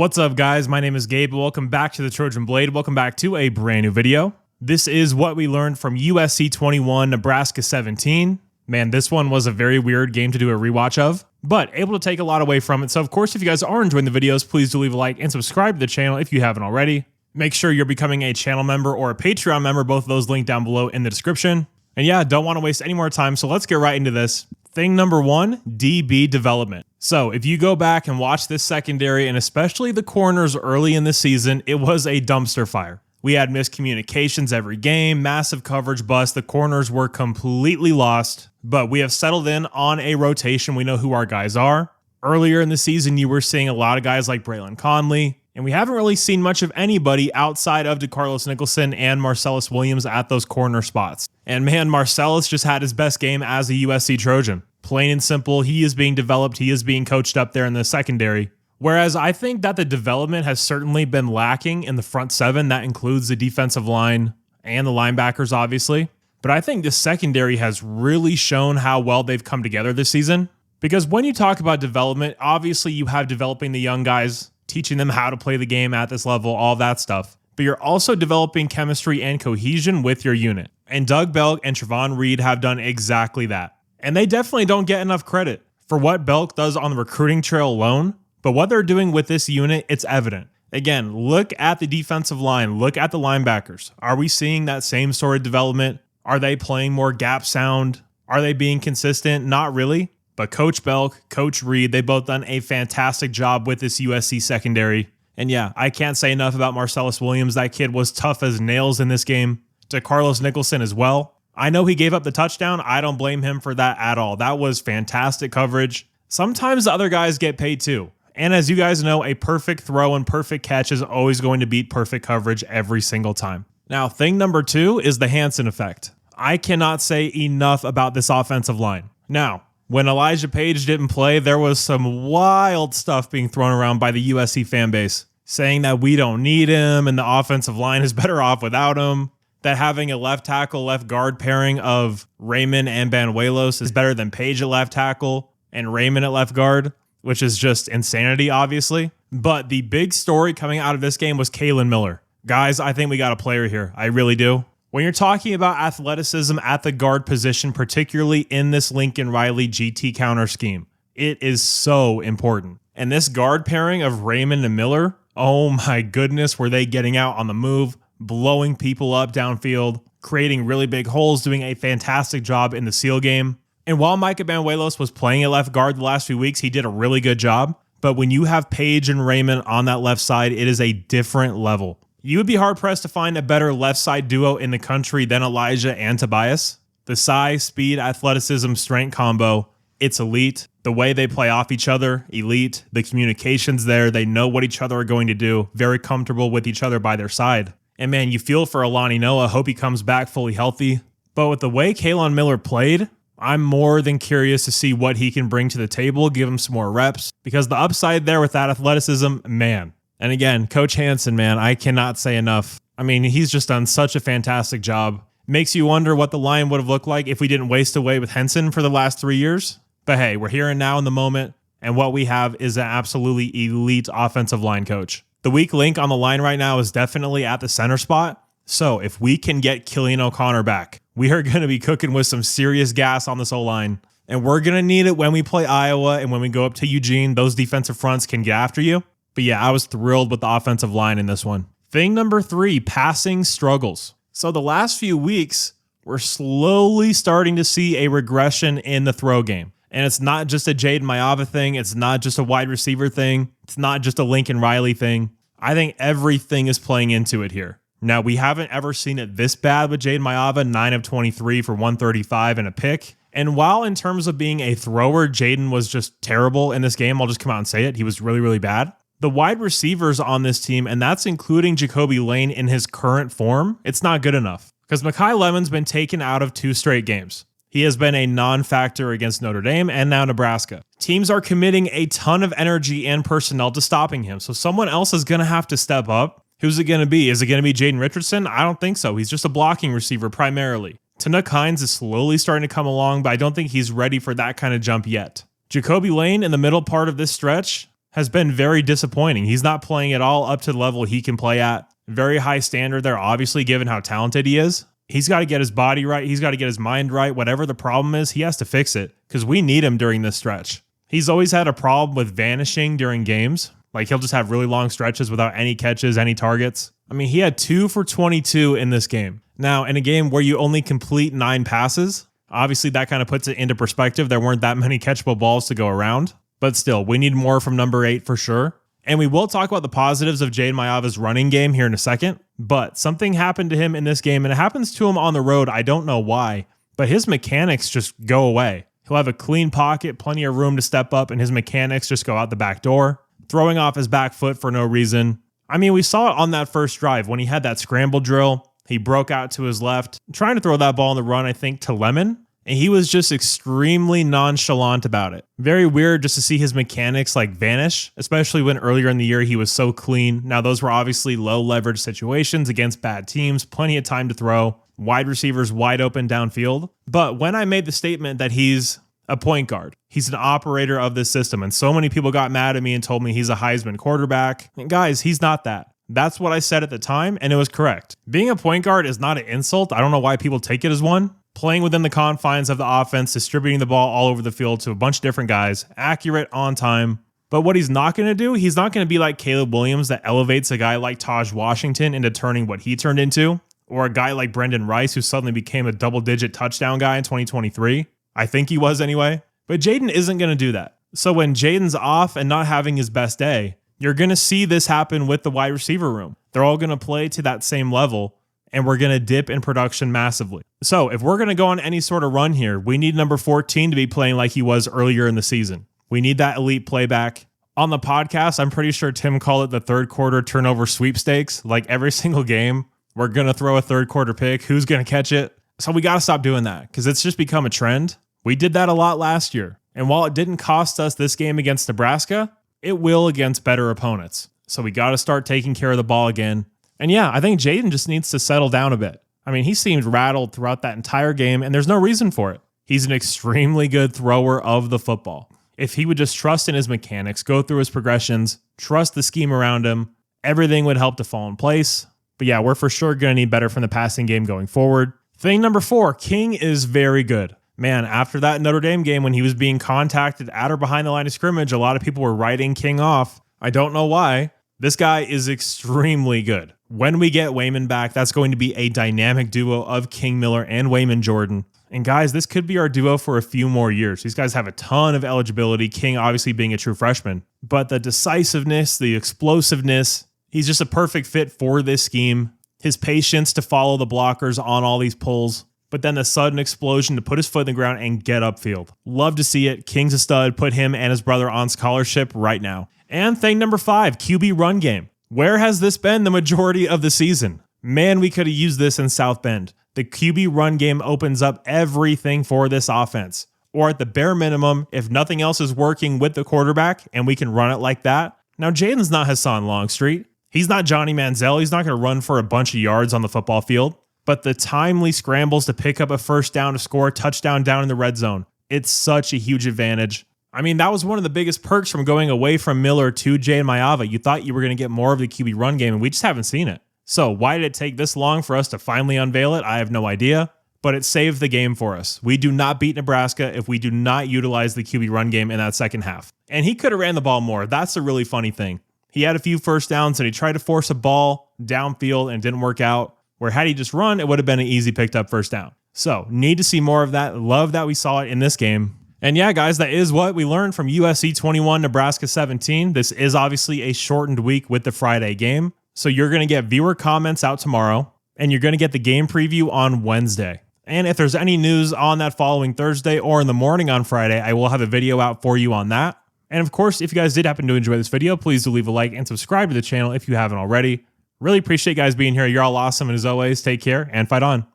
What's up, guys? My name is Gabe. Welcome back to the Trojan Blade. Welcome back to a brand new video. This is what we learned from USC 21, Nebraska 17. Man, this one was a very weird game to do a rewatch of, but able to take a lot away from it. So, of course, if you guys are enjoying the videos, please do leave a like and subscribe to the channel if you haven't already. Make sure you're becoming a channel member or a Patreon member, both of those linked down below in the description. And yeah, don't want to waste any more time, so let's get right into this. Thing number one, DB development. So if you go back and watch this secondary, and especially the corners early in the season, it was a dumpster fire. We had miscommunications every game, massive coverage bust, the corners were completely lost, but we have settled in on a rotation. We know who our guys are. Earlier in the season, you were seeing a lot of guys like Braylon Conley, and we haven't really seen much of anybody outside of DeCarlos Nicholson and Marcellus Williams at those corner spots. And man, Marcellus just had his best game as a USC Trojan. Plain and simple, he is being developed, he is being coached up there in the secondary. Whereas I think that the development has certainly been lacking in the front seven. That includes the defensive line and the linebackers, obviously. But I think the secondary has really shown how well they've come together this season. Because when you talk about development, obviously you have developing the young guys, teaching them how to play the game at this level, all that stuff. But you're also developing chemistry and cohesion with your unit. And Doug Belk and Trevon Reed have done exactly that. And they definitely don't get enough credit for what Belk does on the recruiting trail alone. But what they're doing with this unit, it's evident. Again, look at the defensive line. Look at the linebackers. Are we seeing that same sort of development? Are they playing more gap sound? Are they being consistent? Not really. But Coach Belk, Coach Reed, they both done a fantastic job with this USC secondary. And yeah, I can't say enough about Marcellus Williams. That kid was tough as nails in this game. DeCarlos Nicholson as well. I know he gave up the touchdown. I don't blame him for that at all. That was fantastic coverage. Sometimes the other guys get paid too. And as you guys know, a perfect throw and perfect catch is always going to beat perfect coverage every single time. Now, thing number two is the Hansen effect. I cannot say enough about this offensive line. Now, when Elijah Page didn't play, there was some wild stuff being thrown around by the USC fan base, saying that we don't need him and the offensive line is better off without him. That having a left tackle, left guard pairing of Raymond and Banuelos is better than Page at left tackle and Raymond at left guard, which is just insanity, obviously. But the big story coming out of this game was Kalen Miller. Guys, I think we got a player here. I really do. When you're talking about athleticism at the guard position, particularly in this Lincoln Riley GT counter scheme, it is so important. And this guard pairing of Raymond and Miller, oh my goodness, were they getting out on the move, blowing people up downfield, creating really big holes, doing a fantastic job in the seal game. And while Micah Banuelos was playing at left guard the last few weeks, he did a really good job. But when you have Page and Raymond on that left side, it is a different level. You would be hard-pressed to find a better left side duo in the country than Elijah and Tobias. The size, speed, athleticism, strength combo, it's elite. The way they play off each other, elite. The communication's there. They know what each other are going to do. Very comfortable with each other by their side. And man, you feel for Alani Noah. Hope he comes back fully healthy. But with the way Kalen Miller played, I'm more than curious to see what he can bring to the table, give him some more reps, because the upside there with that athleticism, man. And again, Coach Hansen, man, I cannot say enough. I mean, he's just done such a fantastic job. Makes you wonder what the line would have looked like if we didn't waste away with Henson for the last 3 years. But hey, we're here and now in the moment, and what we have is an absolutely elite offensive line coach. The weak link on the line right now is definitely at the center spot. So if we can get Killian O'Connor back, we are going to be cooking with some serious gas on this O-line. And we're going to need it when we play Iowa and when we go up to Eugene. Those defensive fronts can get after you. But yeah, I was thrilled with the offensive line in this one. Thing number three, passing struggles. So the last few weeks, we're slowly starting to see a regression in the throw game. And it's not just a Jaden Maiava thing. It's not just a wide receiver thing. It's not just a Lincoln Riley thing. I think everything is playing into it here. Now, we haven't ever seen it this bad with Jaden Maiava, 9 of 23 for 135 and a pick. And while in terms of being a thrower, Jaden was just terrible in this game, I'll just come out and say it. He was really, really bad. The wide receivers on this team, and that's including Jacoby Lane in his current form, it's not good enough. Because Mekhi Levin's been taken out of 2 straight games. He has been a non-factor against Notre Dame and now Nebraska. Teams are committing a ton of energy and personnel to stopping him, so someone else is going to have to step up. Who's it going to be? Is it going to be Jaden Richardson? I don't think so. He's just a blocking receiver primarily. Tanuk Hines is slowly starting to come along, but I don't think he's ready for that kind of jump yet. Jacoby Lane in the middle part of this stretch, has been very disappointing. He's not playing at all up to the level he can play at. Very high standard there, obviously, given how talented he is. He's got to get his body right. He's got to get his mind right. Whatever the problem is, he has to fix it because we need him during this stretch. He's always had a problem with vanishing during games. Like, he'll just have really long stretches without any catches, any targets. I mean, he had 2 for 22 in this game. Now, in a game where you only complete 9 passes, obviously that kind of puts it into perspective. There weren't that many catchable balls to go around. But still, we need more from number 8 for sure. And we will talk about the positives of Jayden Maiava's running game here in a second. But something happened to him in this game, and it happens to him on the road. I don't know why, but his mechanics just go away. He'll have a clean pocket, plenty of room to step up, and his mechanics just go out the back door, throwing off his back foot for no reason. I mean, we saw it on that first drive when he had that scramble drill. He broke out to his left, trying to throw that ball on the run, I think, to Lemon. And he was just extremely nonchalant about it. Very weird just to see his mechanics like vanish, especially when earlier in the year he was so clean. Now, those were obviously low leverage situations against bad teams, plenty of time to throw, wide receivers wide open downfield. But when I made the statement that he's a point guard, he's an operator of this system, and so many people got mad at me and told me he's a Heisman quarterback. And guys, he's not that. That's what I said at the time, and it was correct. Being a point guard is not an insult. I don't know why people take it as one. Playing within the confines of the offense, distributing the ball all over the field to a bunch of different guys, accurate, on time. But what he's not going to do, he's not going to be like Caleb Williams that elevates a guy like Taj Washington into turning what he turned into, or a guy like Brendan Rice who suddenly became a double-digit touchdown guy in 2023. I think he was anyway. But Jayden isn't going to do that. So when Jayden's off and not having his best day, you're going to see this happen with the wide receiver room. They're all going to play to that same level, and we're going to dip in production massively. So if we're going to go on any sort of run here, we need number 14 to be playing like he was earlier in the season. We need that elite playback. On the podcast, I'm pretty sure Tim called it the third quarter turnover sweepstakes. Like every single game, we're going to throw a third quarter pick. Who's going to catch it? So we got to stop doing that because it's just become a trend. We did that a lot last year. And while it didn't cost us this game against Nebraska, it will against better opponents. So we got to start taking care of the ball again. And yeah, I think Jayden just needs to settle down a bit. I mean, he seemed rattled throughout that entire game, and there's no reason for it. He's an extremely good thrower of the football. If he would just trust in his mechanics, go through his progressions, trust the scheme around him, everything would help to fall in place. But yeah, we're for sure going to need better from the passing game going forward. Thing number 4, King is very good. Man, after that Notre Dame game when he was being contacted at or behind the line of scrimmage, a lot of people were writing King off. I don't know why. This guy is extremely good. When we get Wayman back, that's going to be a dynamic duo of King Miller and Wayman Jordan. And guys, this could be our duo for a few more years. These guys have a ton of eligibility, King obviously being a true freshman. But the decisiveness, the explosiveness, he's just a perfect fit for this scheme. His patience to follow the blockers on all these pulls, but then the sudden explosion to put his foot in the ground and get upfield. Love to see it. King's a stud. Put him and his brother on scholarship right now. And thing number 5, QB run game. Where has this been the majority of the season? Man, we could have used this in South Bend. The QB run game opens up everything for this offense. Or at the bare minimum, if nothing else is working with the quarterback and we can run it like that. Now, Jayden's not Hassan Longstreet. He's not Johnny Manziel. He's not going to run for a bunch of yards on the football field. But the timely scrambles to pick up a first down to score a touchdown down in the red zone, it's such a huge advantage. I mean, that was one of the biggest perks from going away from Miller to Jayden Maiava. You thought you were going to get more of the QB run game, and we just haven't seen it. So why did it take this long for us to finally unveil it? I have no idea, but it saved the game for us. We do not beat Nebraska if we do not utilize the QB run game in that second half. And he could have ran the ball more. That's a really funny thing. He had a few first downs, and he tried to force a ball downfield, and it didn't work out. Where had he just run, it would have been an easy picked up first down. So need to see more of that. Love that we saw it in this game. And yeah, guys, that is what we learned from USC 21, Nebraska 17. This is obviously a shortened week with the Friday game. So you're going to get viewer comments out tomorrow, and you're going to get the game preview on Wednesday. And if there's any news on that following Thursday or in the morning on Friday, I will have a video out for you on that. And of course, if you guys did happen to enjoy this video, please do leave a like and subscribe to the channel if you haven't already. Really appreciate you guys being here. You're all awesome. And as always, take care and fight on.